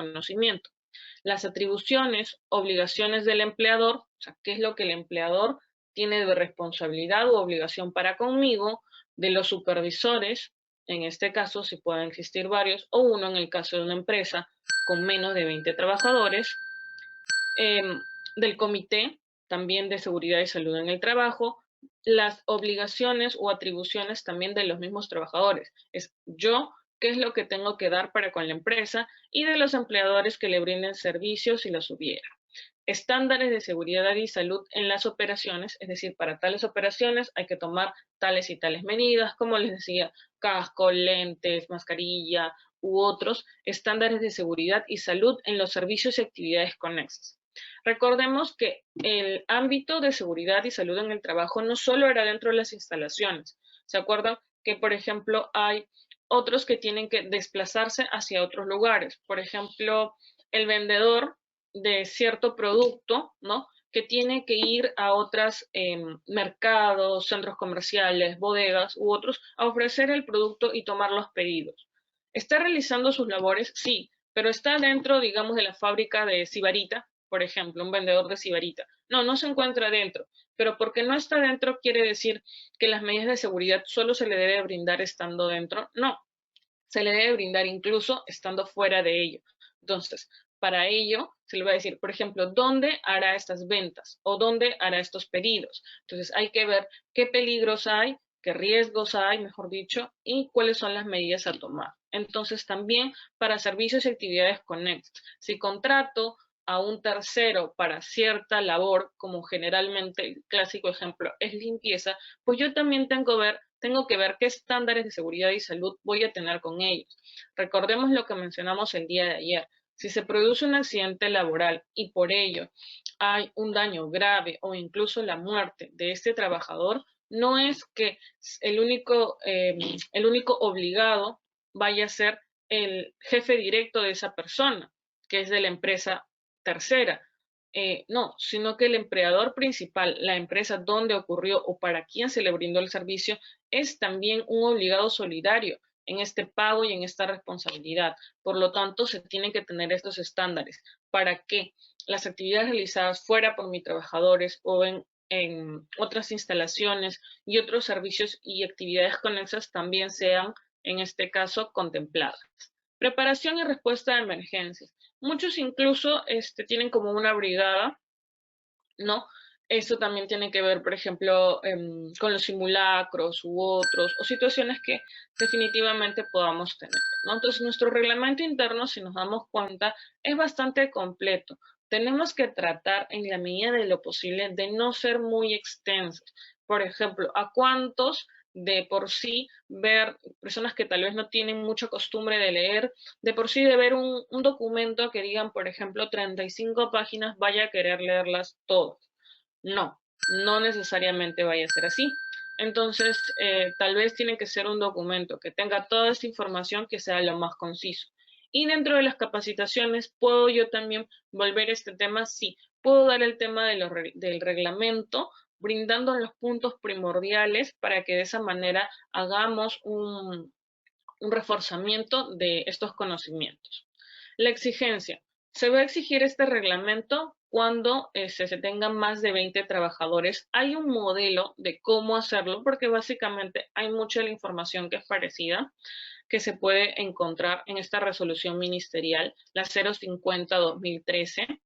conocimiento. Las atribuciones, obligaciones del empleador, o sea, qué es lo que el empleador tiene de responsabilidad u obligación para conmigo, de los supervisores, en este caso si pueden existir varios, o uno en el caso de una empresa con menos de 20 trabajadores, del comité también de seguridad y salud en el trabajo, las obligaciones o atribuciones también de los mismos trabajadores. Es yo, qué es lo que tengo que dar para con la empresa, y de los empleadores que le brinden servicios si los hubiera. Estándares de seguridad y salud en las operaciones, es decir, para tales operaciones hay que tomar tales y tales medidas, como les decía, casco, lentes, mascarilla u otros estándares de seguridad y salud en los servicios y actividades conexas. Recordemos que el ámbito de seguridad y salud en el trabajo no solo era dentro de las instalaciones. ¿Se acuerdan que, por ejemplo, hay otros que tienen que desplazarse hacia otros lugares? Por ejemplo, el vendedor de cierto producto, ¿no? Que tiene que ir a otros mercados, centros comerciales, bodegas u otros a ofrecer el producto y tomar los pedidos. ¿Está realizando sus labores? Sí, pero está dentro, digamos, de la fábrica de sibarita, por ejemplo, un vendedor de sibarita. No, no se encuentra dentro, pero porque no está dentro quiere decir que las medidas de seguridad solo se le debe brindar estando dentro. No, se le debe brindar incluso estando fuera de ello. Entonces, para ello se le va a decir, por ejemplo, dónde hará estas ventas o dónde hará estos pedidos. Entonces, hay que ver qué peligros hay, qué riesgos hay, mejor dicho, y cuáles son las medidas a tomar. Entonces, también para servicios y actividades conexas. Si contrato a un tercero para cierta labor, como generalmente el clásico ejemplo es limpieza, pues yo también tengo que ver qué estándares de seguridad y salud voy a tener con ellos. Recordemos lo que mencionamos el día de ayer. Si se produce un accidente laboral y por ello hay un daño grave o incluso la muerte de este trabajador, no es que el único obligado vaya a ser el jefe directo de esa persona, que es de la empresa tercera. No, sino que el empleador principal, la empresa donde ocurrió o para quien se le brindó el servicio, es también un obligado solidario en este pago y en esta responsabilidad. Por lo tanto, se tienen que tener estos estándares para que las actividades realizadas fuera por mis trabajadores o en otras instalaciones y otros servicios y actividades conexas también sean, en este caso, contempladas. Preparación y respuesta a emergencias. Muchos incluso tienen como una brigada, ¿no? Eso también tiene que ver, por ejemplo, con los simulacros u otros, o situaciones que definitivamente podamos tener, ¿no? Entonces, nuestro reglamento interno, si nos damos cuenta, es bastante completo. Tenemos que tratar, en la medida de lo posible, de no ser muy extensos. Por ejemplo, ¿a cuántos de por sí ver, personas que tal vez no tienen mucha costumbre de leer, de por sí de ver un documento que digan, por ejemplo, 35 páginas, vaya a querer leerlas todas? No, no necesariamente vaya a ser así. Entonces, tal vez tiene que ser un documento que tenga toda esta información que sea lo más conciso. Y dentro de las capacitaciones, ¿puedo yo también volver a este tema? Sí, puedo dar el tema del reglamento, brindando los puntos primordiales para que de esa manera hagamos un reforzamiento de estos conocimientos. La exigencia. Se va a exigir este reglamento cuando se tengan más de 20 trabajadores. Hay un modelo de cómo hacerlo porque básicamente hay mucha de la información que es parecida que se puede encontrar en esta resolución ministerial, la 050-2013.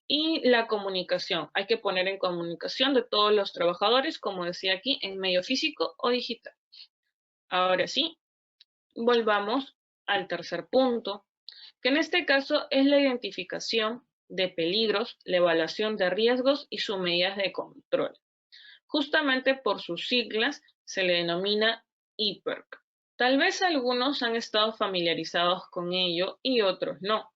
Y la comunicación. Hay que poner en comunicación de todos los trabajadores, como decía aquí, en medio físico o digital. Ahora sí, volvamos al tercer punto, que en este caso es la identificación de peligros, la evaluación de riesgos y sus medidas de control. Justamente por sus siglas se le denomina IPERC. Tal vez algunos han estado familiarizados con ello y otros no,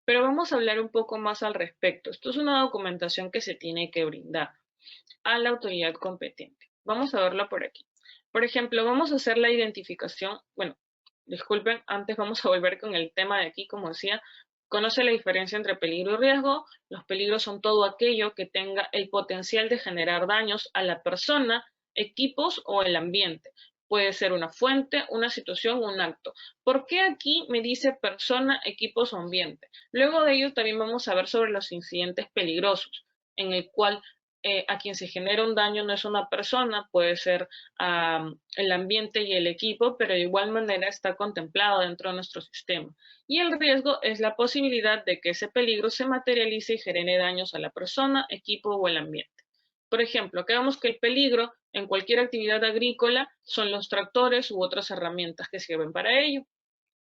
pero vamos a hablar un poco más al respecto. Esto es una documentación que se tiene que brindar a la autoridad competente. Vamos a verla por aquí. Por ejemplo, vamos a hacer la identificación, bueno, disculpen, antes vamos a volver con el tema de aquí, como decía, conoce la diferencia entre peligro y riesgo. Los peligros son todo aquello que tenga el potencial de generar daños a la persona, equipos o el ambiente. Puede ser una fuente, una situación, un acto. ¿Por qué aquí me dice persona, equipos o ambiente? Luego de ello también vamos a ver sobre los incidentes peligrosos, en el cual a quien se genera un daño no es una persona, puede ser el ambiente y el equipo, pero de igual manera está contemplado dentro de nuestro sistema. Y el riesgo es la posibilidad de que ese peligro se materialice y genere daños a la persona, equipo o el ambiente. Por ejemplo, que vemos que el peligro en cualquier actividad agrícola son los tractores u otras herramientas que sirven para ello,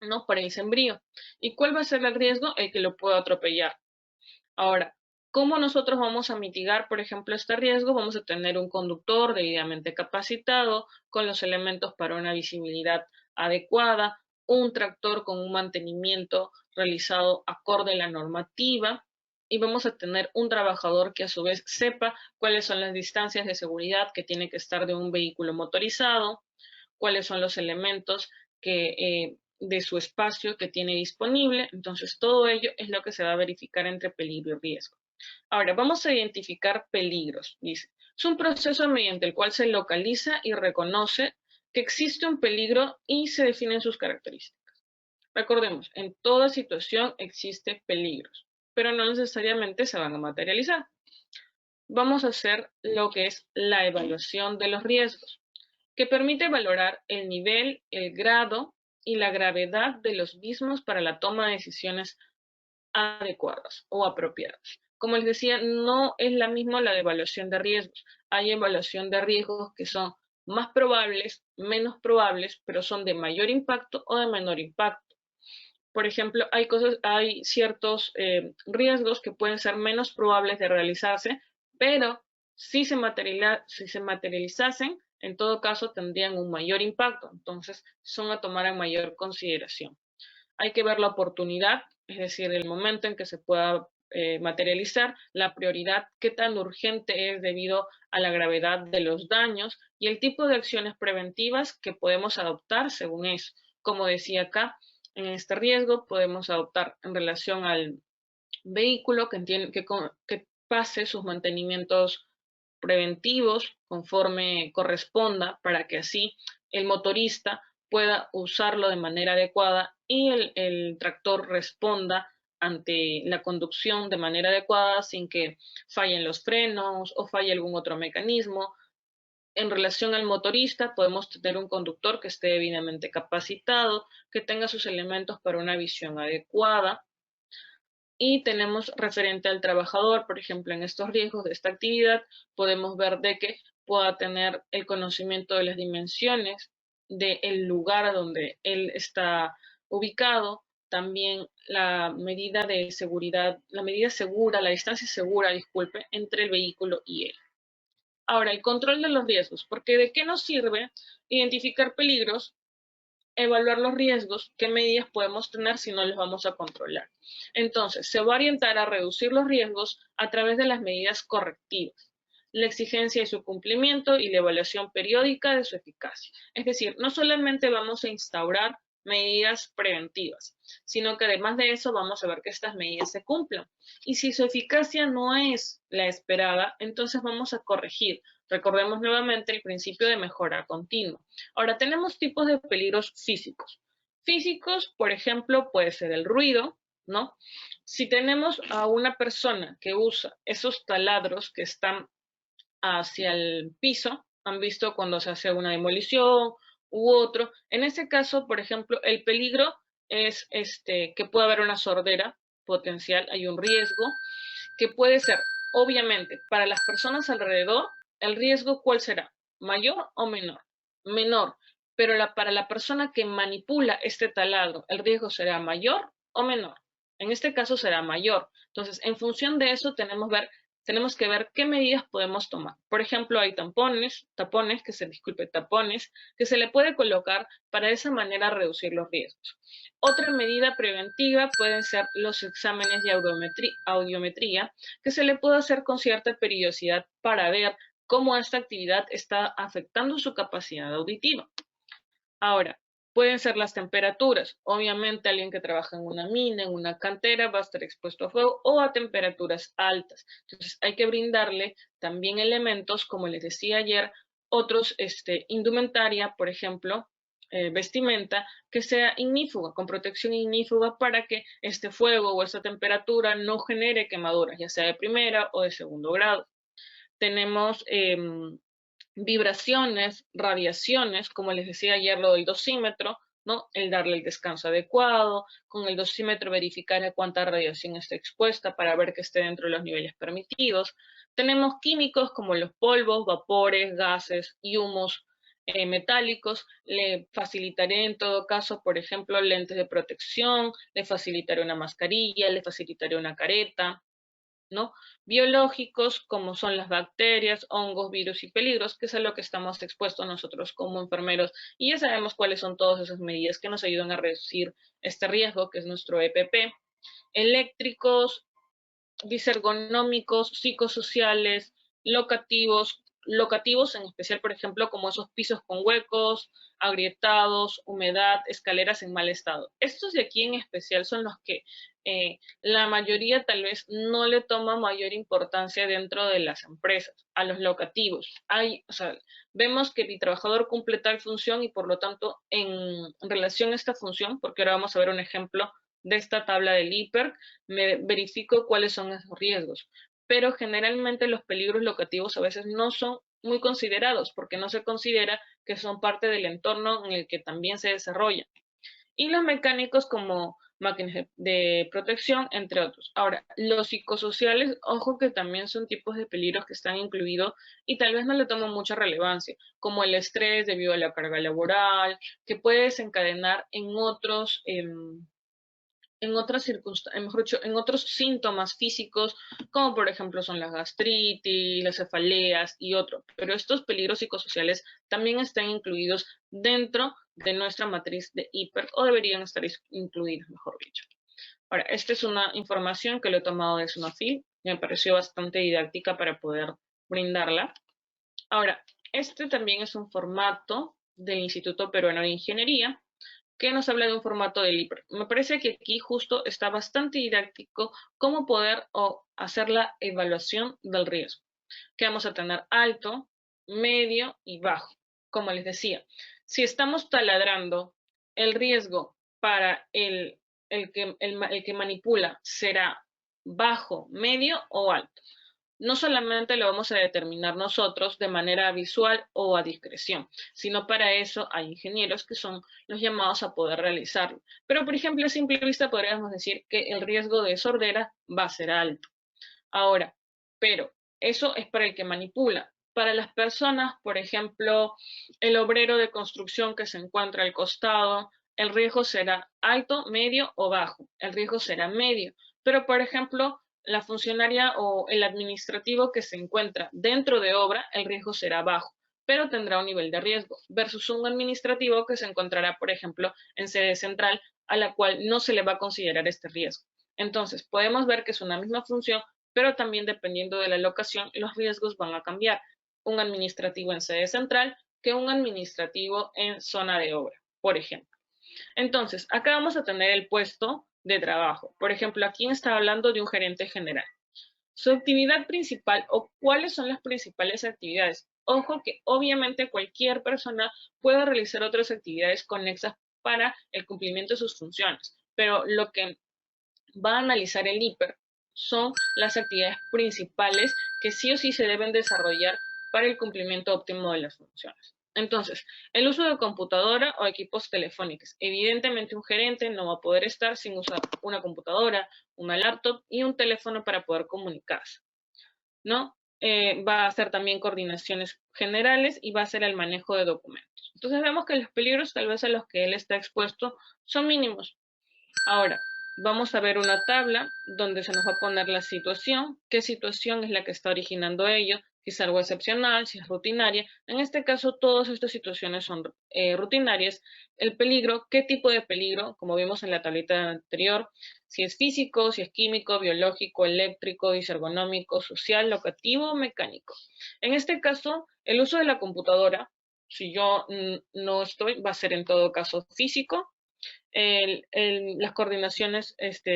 ¿no? Para el sembrío. ¿Y cuál va a ser el riesgo? El que lo pueda atropellar. Ahora, ¿cómo nosotros vamos a mitigar, por ejemplo, este riesgo? Vamos a tener un conductor debidamente capacitado, con los elementos para una visibilidad adecuada, un tractor con un mantenimiento realizado acorde a la normativa, y vamos a tener un trabajador que a su vez sepa cuáles son las distancias de seguridad que tiene que estar de un vehículo motorizado, cuáles son los elementos de su espacio que tiene disponible. Entonces, todo ello es lo que se va a verificar entre peligro y riesgo. Ahora, vamos a identificar peligros. Dice, es un proceso mediante el cual se localiza y reconoce que existe un peligro y se definen sus características. Recordemos, en toda situación existe peligros, pero no necesariamente se van a materializar. Vamos a hacer lo que es la evaluación de los riesgos, que permite valorar el nivel, el grado y la gravedad de los mismos para la toma de decisiones adecuadas o apropiadas. Como les decía, no es la misma la de evaluación de riesgos. Hay evaluación de riesgos que son más probables, menos probables, pero son de mayor impacto o de menor impacto. Por ejemplo, hay ciertos riesgos que pueden ser menos probables de realizarse, pero si se materializasen, en todo caso tendrían un mayor impacto. Entonces, son a tomar en mayor consideración. Hay que ver la oportunidad, es decir, el momento en que se pueda materializar, la prioridad, qué tan urgente es debido a la gravedad de los daños y el tipo de acciones preventivas que podemos adoptar según eso. Como decía acá, en este riesgo podemos adoptar en relación al vehículo que pase sus mantenimientos preventivos conforme corresponda para que así el motorista pueda usarlo de manera adecuada y el tractor responda ante la conducción de manera adecuada sin que fallen los frenos o falle algún otro mecanismo. En relación al motorista, podemos tener un conductor que esté debidamente capacitado, que tenga sus elementos para una visión adecuada. Y tenemos referente al trabajador, por ejemplo, en estos riesgos de esta actividad, podemos ver de que pueda tener el conocimiento de las dimensiones del lugar donde él está ubicado, también la medida de seguridad, la medida segura, la distancia segura, disculpe, entre el vehículo y él. Ahora, el control de los riesgos, porque ¿de qué nos sirve identificar peligros, evaluar los riesgos, qué medidas podemos tener si no los vamos a controlar? Entonces, se va a orientar a reducir los riesgos a través de las medidas correctivas, la exigencia de su cumplimiento y la evaluación periódica de su eficacia. Es decir, no solamente vamos a instaurar medidas preventivas, sino que además de eso vamos a ver que estas medidas se cumplan. Y si su eficacia no es la esperada, entonces vamos a corregir. Recordemos nuevamente el principio de mejora continua. Ahora, tenemos tipos de peligros físicos. Físicos, por ejemplo, puede ser el ruido, ¿no? Si tenemos a una persona que usa esos taladros que están hacia el piso, han visto cuando se hace una demolición u otro. En ese caso, por ejemplo, el peligro es que puede haber una sordera potencial, hay un riesgo que puede ser, obviamente, para las personas alrededor, el riesgo, ¿cuál será? ¿Mayor o menor? Menor, pero para la persona que manipula este taladro, ¿el riesgo será mayor o menor? En este caso será mayor. Entonces, en función de eso, tenemos que ver qué medidas podemos tomar. Por ejemplo, hay tapones, que se le puede colocar para de esa manera reducir los riesgos. Otra medida preventiva pueden ser los exámenes de audiometría, que se le puede hacer con cierta periodicidad para ver cómo esta actividad está afectando su capacidad auditiva. Ahora, pueden ser las temperaturas. Obviamente, alguien que trabaja en una mina, en una cantera, va a estar expuesto a fuego o a temperaturas altas. Entonces, hay que brindarle también elementos, como les decía ayer, otros indumentaria, por ejemplo, vestimenta que sea ignífuga, con protección ignífuga para que este fuego o esta temperatura no genere quemaduras, ya sea de primera o de segundo grado. Tenemos vibraciones, radiaciones, como les decía ayer lo del dosímetro, ¿no? El darle el descanso adecuado, con el dosímetro verificar a cuánta radiación está expuesta para ver que esté dentro de los niveles permitidos. Tenemos químicos como los polvos, vapores, gases y humos metálicos. Le facilitaré en todo caso, por ejemplo, lentes de protección, le facilitaré una mascarilla, le facilitaré una careta, ¿no? Biológicos, como son las bacterias, hongos, virus y peligros, que es a lo que estamos expuestos nosotros como enfermeros, y ya sabemos cuáles son todas esas medidas que nos ayudan a reducir este riesgo, que es nuestro EPP. Eléctricos, disergonómicos, psicosociales, locativos en especial, por ejemplo, como esos pisos con huecos, agrietados, humedad, escaleras en mal estado. Estos de aquí en especial son los que la mayoría tal vez no le toma mayor importancia dentro de las empresas, a los locativos. Vemos que el trabajador cumple tal función y por lo tanto en relación a esta función, porque ahora vamos a ver un ejemplo de esta tabla del IPER, me verifico cuáles son esos riesgos. Pero generalmente los peligros locativos a veces no son muy considerados porque no se considera que son parte del entorno en el que también se desarrollan. Y los mecánicos como máquinas de protección, entre otros. Ahora, los psicosociales, ojo que también son tipos de peligros que están incluidos y tal vez no le toman mucha relevancia, como el estrés debido a la carga laboral, que puede desencadenar en otras circunstancias, mejor dicho, en otros síntomas físicos, como por ejemplo son la gastritis, las cefaleas y otros. Pero estos peligros psicosociales también están incluidos dentro de nuestra matriz de IPER, o deberían estar incluidos, mejor dicho. Ahora, esta es una información que lo he tomado de Sunafil, me pareció bastante didáctica para poder brindarla. Ahora, este también es un formato del Instituto Peruano de Ingeniería, que nos habla de un formato de libro. Me parece que aquí justo está bastante didáctico cómo poder hacer la evaluación del riesgo, que vamos a tener alto, medio y bajo. Como les decía, si estamos taladrando, el riesgo para el que manipula será bajo, medio o alto. No solamente lo vamos a determinar nosotros de manera visual o a discreción, sino para eso hay ingenieros que son los llamados a poder realizarlo. Pero, por ejemplo, a simple vista podríamos decir que el riesgo de sordera va a ser alto. Ahora, pero eso es para el que manipula. Para las personas, por ejemplo, el obrero de construcción que se encuentra al costado, el riesgo será alto, medio o bajo. El riesgo será medio. Pero, por ejemplo, la funcionaria o el administrativo que se encuentra dentro de obra, el riesgo será bajo, pero tendrá un nivel de riesgo, versus un administrativo que se encontrará, por ejemplo, en sede central, a la cual no se le va a considerar este riesgo. Entonces, podemos ver que es una misma función, pero también dependiendo de la locación, los riesgos van a cambiar. Un administrativo en sede central que un administrativo en zona de obra, por ejemplo. Entonces, acá vamos a tener el puesto de trabajo. Por ejemplo, aquí está hablando de un gerente general. Su actividad principal o cuáles son las principales actividades. Ojo que obviamente cualquier persona puede realizar otras actividades conexas para el cumplimiento de sus funciones, pero lo que va a analizar el IPER son las actividades principales que sí o sí se deben desarrollar para el cumplimiento óptimo de las funciones. Entonces, el uso de computadora o equipos telefónicos. Evidentemente un gerente no va a poder estar sin usar una computadora, una laptop y un teléfono para poder comunicarse, ¿no? Va a hacer también coordinaciones generales y va a hacer el manejo de documentos. Entonces vemos que los peligros tal vez a los que él está expuesto son mínimos. Ahora, vamos a ver una tabla donde se nos va a poner la situación, qué situación es la que está originando ello, si es algo excepcional, si es rutinaria. En este caso, todas estas situaciones son rutinarias. El peligro, qué tipo de peligro, como vimos en la tablita anterior, si es físico, si es químico, biológico, eléctrico, disergonómico, social, locativo o mecánico. En este caso, el uso de la computadora, si yo no estoy, va a ser en todo caso físico. Las coordinaciones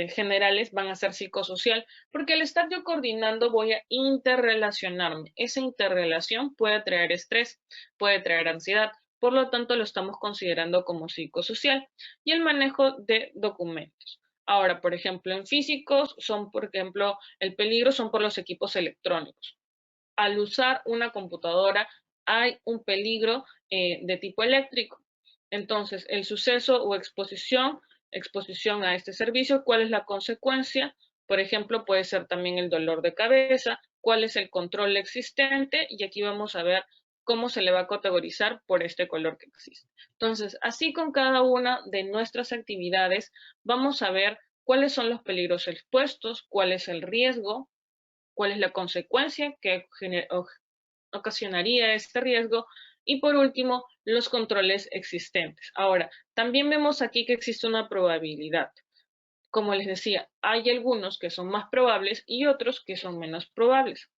generales van a ser psicosocial, porque al estar yo coordinando voy a interrelacionarme. Esa interrelación puede traer estrés, puede traer ansiedad, por lo tanto lo estamos considerando como psicosocial. Y el manejo de documentos. Ahora, por ejemplo, en físicos son, por ejemplo, el peligro son por los equipos electrónicos. Al usar una computadora hay un peligro de tipo eléctrico. Entonces, el suceso o exposición a este servicio, ¿cuál es la consecuencia? Por ejemplo, puede ser también el dolor de cabeza, cuál es el control existente, y aquí vamos a ver cómo se le va a categorizar por este color que existe. Entonces, así con cada una de nuestras actividades, vamos a ver cuáles son los peligros expuestos, cuál es el riesgo, cuál es la consecuencia que ocasionaría este riesgo y por último, los controles existentes. Ahora, también vemos aquí que existe una probabilidad. Como les decía, hay algunos que son más probables y otros que son menos probables.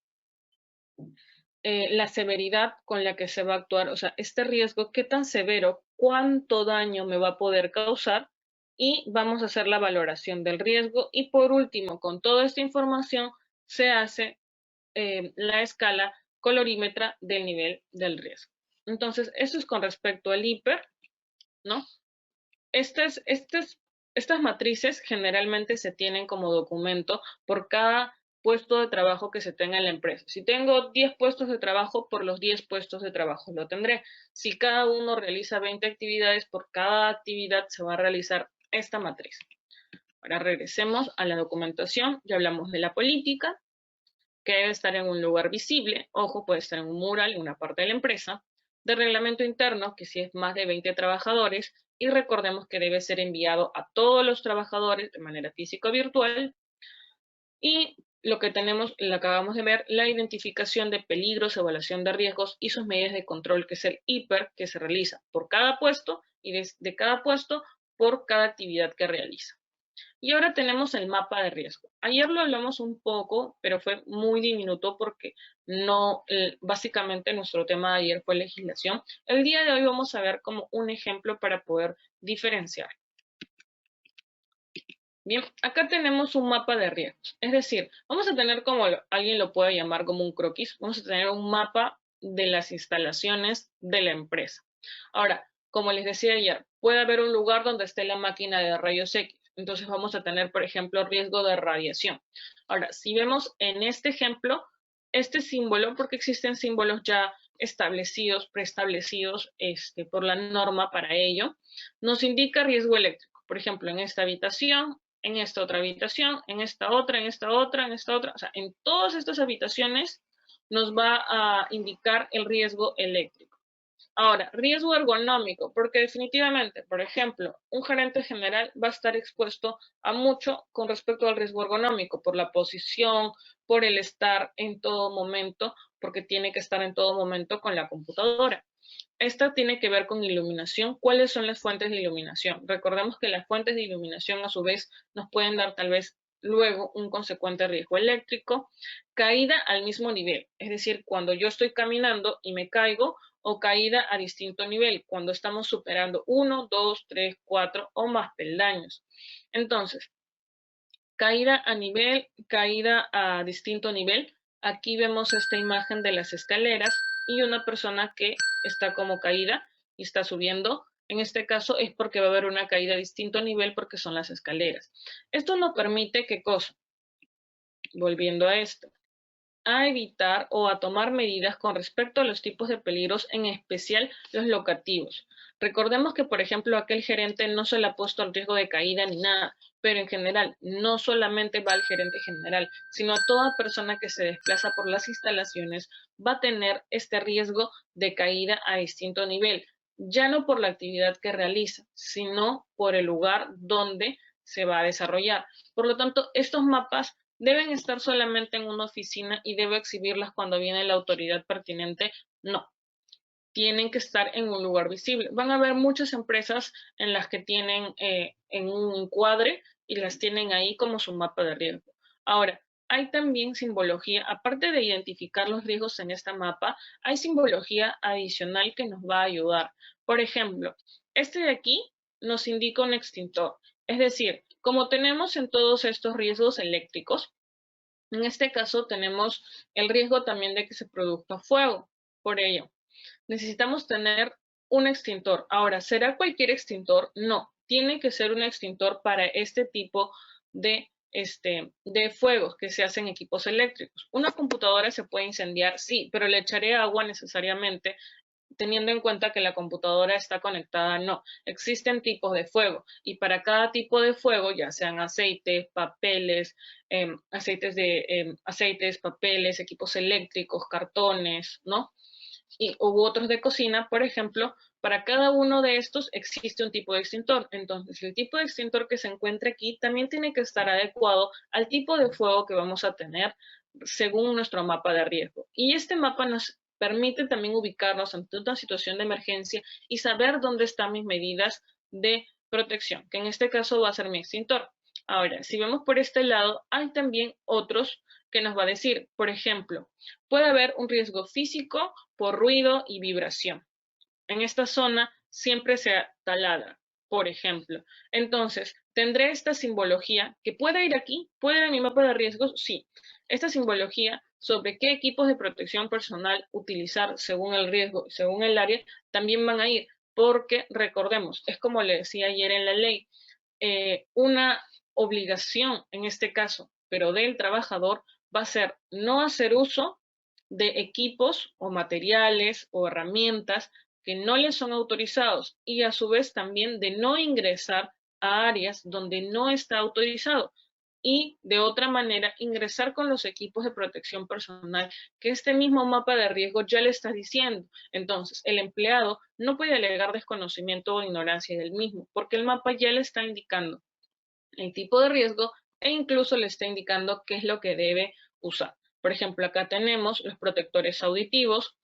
La severidad con la que se va a actuar, o sea, este riesgo, qué tan severo, cuánto daño me va a poder causar y vamos a hacer la valoración del riesgo y por último, con toda esta información se hace la escala colorímetra del nivel del riesgo. Entonces, eso es con respecto al hiper, ¿no? Estas matrices generalmente se tienen como documento por cada puesto de trabajo que se tenga en la empresa. Si tengo 10 puestos de trabajo, por los 10 puestos de trabajo lo tendré. Si cada uno realiza 20 actividades, por cada actividad se va a realizar esta matriz. Ahora regresemos a la documentación. Ya hablamos de la política, que debe estar en un lugar visible, ojo, puede estar en un mural en una parte de la empresa, de reglamento interno, que si es más de 20 trabajadores, y recordemos que debe ser enviado a todos los trabajadores de manera física o virtual, y lo que tenemos, lo acabamos de ver, la identificación de peligros, evaluación de riesgos y sus medidas de control, que es el hiper, que se realiza por cada puesto y de cada puesto por cada actividad que realiza. Y ahora tenemos el mapa de riesgo. Ayer lo hablamos un poco, pero fue muy diminuto porque no, básicamente nuestro tema de ayer fue legislación. El día de hoy vamos a ver como un ejemplo para poder diferenciar. Bien, acá tenemos un mapa de riesgos. Es decir, vamos a tener como alguien lo puede llamar como un croquis, vamos a tener un mapa de las instalaciones de la empresa. Ahora, como les decía ayer, puede haber un lugar donde esté la máquina de rayos X. Entonces vamos a tener, por ejemplo, riesgo de radiación. Ahora, si vemos en este ejemplo, este símbolo, porque existen símbolos ya establecidos, preestablecidos por la norma para ello, nos indica riesgo eléctrico. Por ejemplo, en esta habitación, en esta otra habitación, en esta otra, en esta otra, en esta otra. O sea, en todas estas habitaciones nos va a indicar el riesgo eléctrico. Ahora, riesgo ergonómico, porque definitivamente, por ejemplo, un gerente general va a estar expuesto a mucho con respecto al riesgo ergonómico, por la posición, por el estar en todo momento, porque tiene que estar en todo momento con la computadora. Esta tiene que ver con iluminación. ¿Cuáles son las fuentes de iluminación? Recordemos que las fuentes de iluminación a su vez nos pueden dar tal vez luego un consecuente riesgo eléctrico. Caída al mismo nivel, es decir, cuando yo estoy caminando y me caigo, o caída a distinto nivel, cuando estamos superando 1, 2, 3, 4 o más peldaños. Entonces, caída a distinto nivel. Aquí vemos esta imagen de las escaleras y una persona que está como caída y está subiendo. En este caso es porque va a haber una caída a distinto nivel porque son las escaleras. Esto nos permite, ¿qué cosa? Volviendo a esto, a evitar o a tomar medidas con respecto a los tipos de peligros, en especial los locativos. Recordemos que, por ejemplo, aquel gerente no se le ha puesto al riesgo de caída ni nada, pero en general, no solamente va al gerente general, sino a toda persona que se desplaza por las instalaciones va a tener este riesgo de caída a distinto nivel, ya no por la actividad que realiza, sino por el lugar donde se va a desarrollar. Por lo tanto, estos mapas deben estar solamente en una oficina y debo exhibirlas cuando viene la autoridad pertinente. No, tienen que estar en un lugar visible. Van a haber muchas empresas en las que tienen en un encuadre y las tienen ahí como su mapa de riesgo. Ahora, hay también simbología, aparte de identificar los riesgos en esta mapa, hay simbología adicional que nos va a ayudar. Por ejemplo, este de aquí nos indica un extintor. Es decir, como tenemos en todos estos riesgos eléctricos, en este caso tenemos el riesgo también de que se produzca fuego. Por ello, necesitamos tener un extintor. Ahora, ¿será cualquier extintor? No, tiene que ser un extintor para este tipo de fuegos que se hacen en equipos eléctricos. Una computadora se puede incendiar, sí, pero le echaré agua necesariamente teniendo en cuenta que la computadora está conectada, no. Existen tipos de fuego y para cada tipo de fuego, ya sean aceites, papeles, aceites, papeles, equipos eléctricos, cartones, ¿no? U otros de cocina, por ejemplo, para cada uno de estos existe un tipo de extintor. Entonces, el tipo de extintor que se encuentra aquí también tiene que estar adecuado al tipo de fuego que vamos a tener según nuestro mapa de riesgo. Y este mapa nos permite también ubicarnos ante una situación de emergencia y saber dónde están mis medidas de protección, que en este caso va a ser mi extintor. Ahora, si vemos por este lado, hay también otros que nos va a decir, por ejemplo, puede haber un riesgo físico por ruido y vibración. En esta zona siempre se taladra, por ejemplo. Entonces, tendré esta simbología que puede ir aquí, puede ir en mi mapa de riesgos, sí. Esta simbología sobre qué equipos de protección personal utilizar según el riesgo y según el área, también van a ir, porque recordemos, es como le decía ayer en la ley, una obligación en este caso, pero del trabajador, va a ser no hacer uso de equipos o materiales o herramientas que no les son autorizados y a su vez también de no ingresar a áreas donde no está autorizado y de otra manera ingresar con los equipos de protección personal que este mismo mapa de riesgo ya le está diciendo. Entonces, el empleado no puede alegar desconocimiento o ignorancia del mismo porque el mapa ya le está indicando el tipo de riesgo e incluso le está indicando qué es lo que debe usar. Por ejemplo, acá tenemos los protectores auditivos,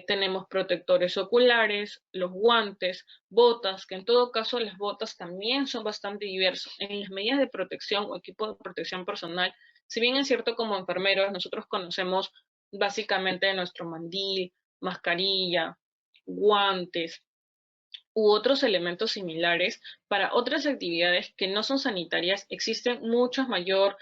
tenemos protectores oculares, los guantes, botas, que en todo caso las botas también son bastante diversas. En las medidas de protección o equipo de protección personal, si bien es cierto como enfermeros, nosotros conocemos básicamente nuestro mandil, mascarilla, guantes, u otros elementos similares, para otras actividades que no son sanitarias existen muchas mayor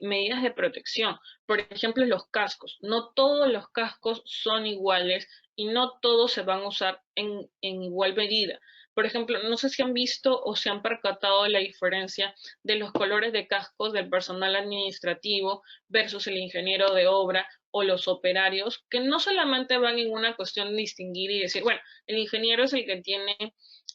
medidas de protección. Por ejemplo, los cascos. No todos los cascos son iguales y no todos se van a usar en igual medida. Por ejemplo, no sé si han visto o se han percatado de la diferencia de los colores de cascos del personal administrativo versus el ingeniero de obra o los operarios, que no solamente van en una cuestión de distinguir y decir, bueno, el ingeniero es el que tiene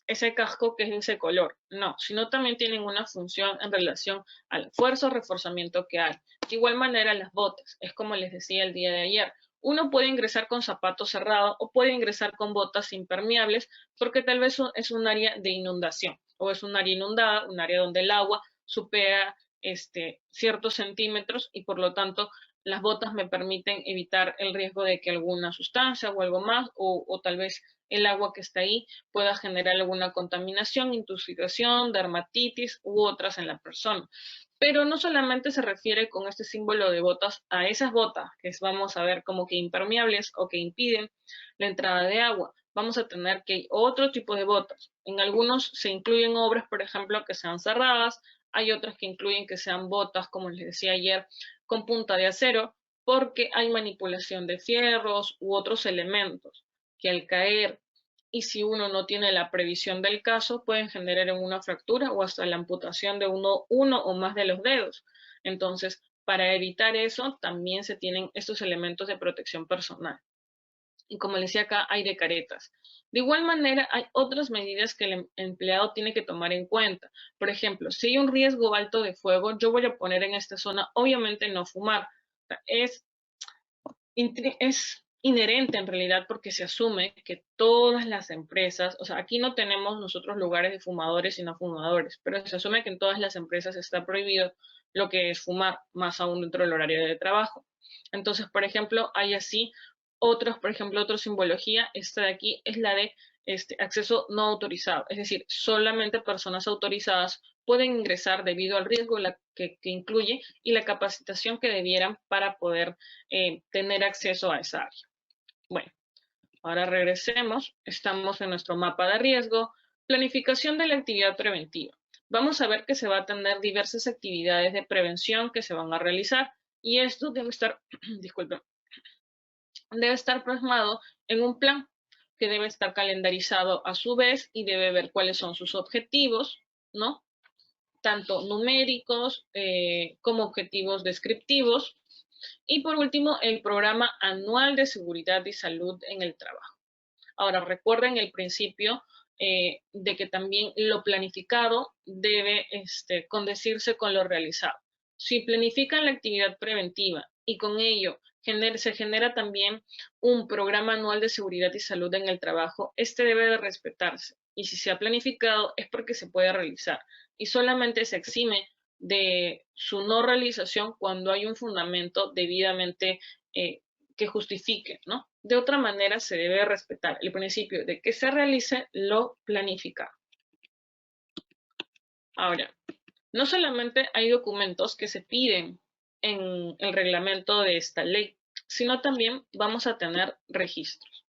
ese casco que es de ese color. No, sino también tienen una función en relación al fuerza o reforzamiento que hay. De igual manera las botas, es como les decía el día de ayer. Uno puede ingresar con zapatos cerrados o puede ingresar con botas impermeables porque tal vez es un área de inundación o es un área inundada, un área donde el agua supera ciertos centímetros y por lo tanto las botas me permiten evitar el riesgo de que alguna sustancia o algo más o tal vez el agua que está ahí pueda generar alguna contaminación, intoxicación, dermatitis u otras en la persona. Pero no solamente se refiere con este símbolo de botas a esas botas que vamos a ver como que impermeables o que impiden la entrada de agua. Vamos a tener que otro tipo de botas. En algunos se incluyen obras, por ejemplo, que sean cerradas. Hay otras que incluyen que sean botas, como les decía ayer, con punta de acero, porque hay manipulación de fierros u otros elementos que al caer y si uno no tiene la previsión del caso, pueden generar una fractura o hasta la amputación de uno o más de los dedos. Entonces, para evitar eso, también se tienen estos elementos de protección personal. Y como les decía acá, hay de caretas. De igual manera, hay otras medidas que el empleado tiene que tomar en cuenta. Por ejemplo, si hay un riesgo alto de fuego, yo voy a poner en esta zona, obviamente, no fumar. Es inherente en realidad porque se asume que todas las empresas, o sea, aquí no tenemos nosotros lugares de fumadores y no fumadores, pero se asume que en todas las empresas está prohibido lo que es fumar, más aún dentro del horario de trabajo. Entonces, por ejemplo, hay así otros, por ejemplo, otra simbología, esta de aquí es la de acceso no autorizado, es decir, solamente personas autorizadas pueden ingresar debido al riesgo que incluye y la capacitación que debieran para poder tener acceso a esa área. Bueno, ahora regresemos, estamos en nuestro mapa de riesgo, Planificación de la actividad preventiva. Vamos a ver que se va a tener diversas actividades de prevención que se van a realizar y esto debe estar, disculpen, debe estar plasmado en un plan que debe estar calendarizado a su vez y debe ver cuáles son sus objetivos, ¿no? Tanto numéricos como objetivos descriptivos. Y por último, el programa anual de seguridad y salud en el trabajo. Ahora, recuerden el principio de que también lo planificado debe condecirse con lo realizado. Si planifican la actividad preventiva y con ello se genera también un programa anual de seguridad y salud en el trabajo, este debe de respetarse. Y si se ha planificado es porque se puede realizar. Y solamente se exime de su no realización cuando hay un fundamento debidamente que justifique, ¿no? De otra manera, se debe respetar el principio de que se realice lo planificado. Ahora, no solamente hay documentos que se piden en el reglamento de esta ley, sino también vamos a tener registros.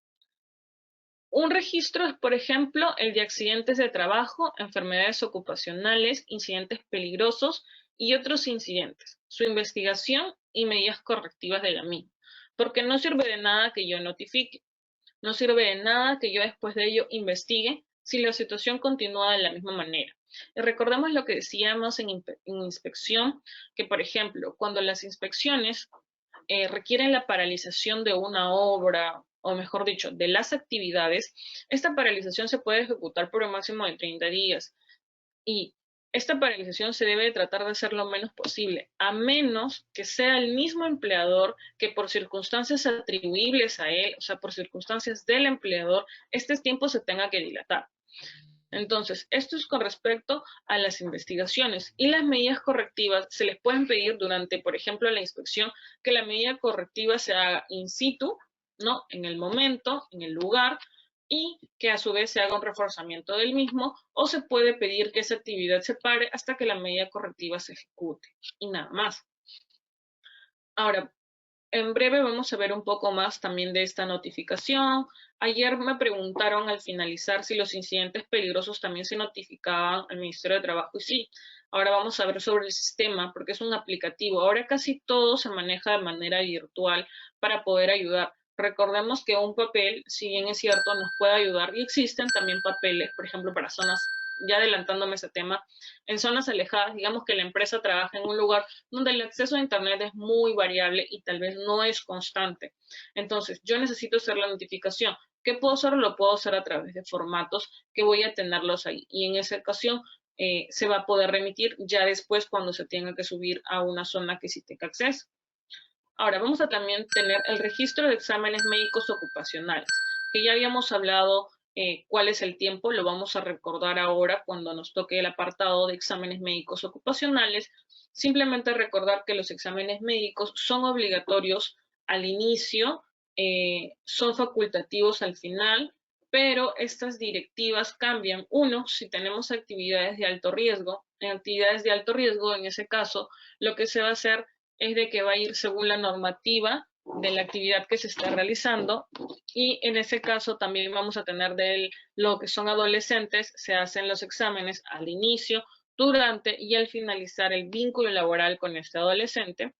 Un registro es, por ejemplo, el de accidentes de trabajo, enfermedades ocupacionales, incidentes peligrosos y otros incidentes, su investigación y medidas correctivas de la misma, porque no sirve de nada que yo notifique. No sirve de nada que yo después de ello investigue si la situación continúa de la misma manera. Y recordemos lo que decíamos en inspección, que por ejemplo, cuando las inspecciones requieren la paralización de una obra, o mejor dicho, de las actividades, esta paralización se puede ejecutar por un máximo de 30 días. Y esta paralización se debe tratar de hacer lo menos posible, a menos que sea el mismo empleador que por circunstancias atribuibles a él, o sea, por circunstancias del empleador, este tiempo se tenga que dilatar. Entonces, esto es con respecto a las investigaciones y las medidas correctivas se les pueden pedir durante, por ejemplo, la inspección, que la medida correctiva se haga in situ, ¿no? En el momento, en el lugar, y que a su vez se haga un reforzamiento del mismo, o se puede pedir que esa actividad se pare hasta que la medida correctiva se ejecute, y nada más. Ahora, en breve vamos a ver un poco más también de esta notificación. Ayer me preguntaron al finalizar si los incidentes peligrosos también se notificaban al Ministerio de Trabajo y sí. Ahora vamos a ver sobre el sistema porque es un aplicativo. Ahora casi todo se maneja de manera virtual para poder ayudar. Recordemos que un papel, si bien es cierto, nos puede ayudar y existen también papeles, por ejemplo, para zonas, ya adelantándome a ese tema, en zonas alejadas, digamos que la empresa trabaja en un lugar donde el acceso a Internet es muy variable y tal vez no es constante. Entonces, yo necesito hacer la notificación. ¿Qué puedo hacer? Lo puedo hacer a través de formatos que voy a tenerlos ahí. Y en esa ocasión se va a poder remitir ya después cuando se tenga que subir a una zona que sí tenga acceso. Ahora, vamos a también tener el registro de exámenes médicos ocupacionales, que ya habíamos hablado cuál es el tiempo, lo vamos a recordar ahora cuando nos toque el apartado de exámenes médicos ocupacionales. Simplemente recordar que los exámenes médicos son obligatorios al inicio, son facultativos al final, pero estas directivas cambian. Uno, si tenemos actividades de alto riesgo, en actividades de alto riesgo, en ese caso, lo que se va a hacer es de que va a ir según la normativa de la actividad que se está realizando y en ese caso también vamos a tener lo que son adolescentes, se hacen los exámenes al inicio, durante y al finalizar el vínculo laboral con este adolescente.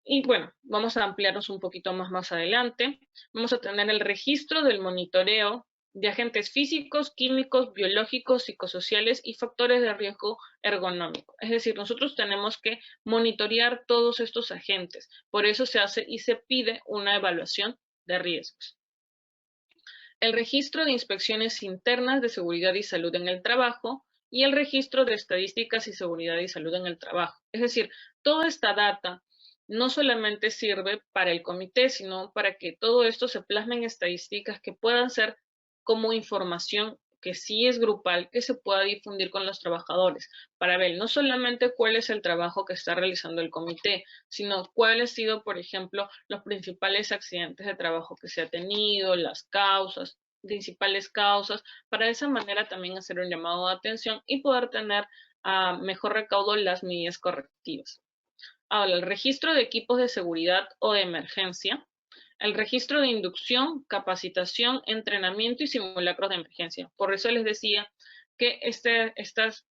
Y bueno, vamos a ampliarnos un poquito más adelante. Vamos a tener el registro del monitoreo de agentes físicos, químicos, biológicos, psicosociales y factores de riesgo ergonómico. Es decir, nosotros tenemos que monitorear todos estos agentes. Por eso se hace y se pide una evaluación de riesgos. El registro de inspecciones internas de seguridad y salud en el trabajo y el registro de estadísticas y seguridad y salud en el trabajo. Es decir, toda esta data no solamente sirve para el comité, sino para que todo esto se plasme en estadísticas que puedan ser como información que sí es grupal, que se pueda difundir con los trabajadores, para ver no solamente cuál es el trabajo que está realizando el comité, sino cuáles han sido, por ejemplo, los principales accidentes de trabajo que se ha tenido, las causas, principales causas, para de esa manera también hacer un llamado de atención y poder tener a mejor recaudo las medidas correctivas. Ahora, el registro de equipos de seguridad o de emergencia. el registro de inducción, capacitación, entrenamiento y simulacros de emergencia. Por eso les decía que estos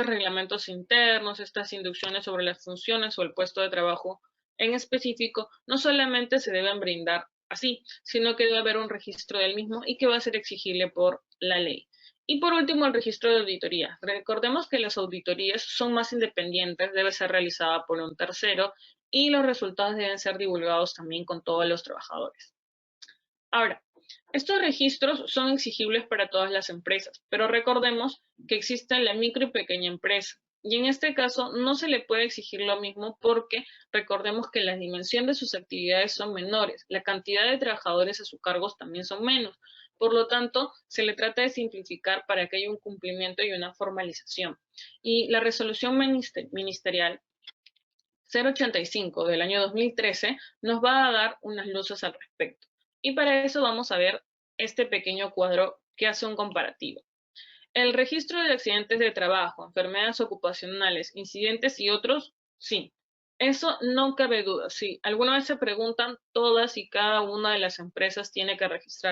reglamentos internos, estas inducciones sobre las funciones o el puesto de trabajo en específico, no solamente se deben brindar así, sino que debe haber un registro del mismo y que va a ser exigible por la ley. Y por último, el registro de auditoría. Recordemos que las auditorías son más independientes, debe ser realizada por un tercero y los resultados deben ser divulgados también con todos los trabajadores. Ahora, estos registros son exigibles para todas las empresas, pero recordemos que existe la micro y pequeña empresa. Y en este caso no se le puede exigir lo mismo porque recordemos que la dimensión de sus actividades son menores, la cantidad de trabajadores a su cargo también son menos. Por lo tanto, se le trata de simplificar para que haya un cumplimiento y una formalización. Y la resolución ministerial 085 del año 2013 nos va a dar unas luces al respecto. Y para eso vamos a ver este pequeño cuadro que hace un comparativo. El registro de accidentes de trabajo, enfermedades ocupacionales, incidentes y otros, sí. Eso no cabe duda. Sí, alguna vez se preguntan, todas y cada una de las empresas tiene que registrar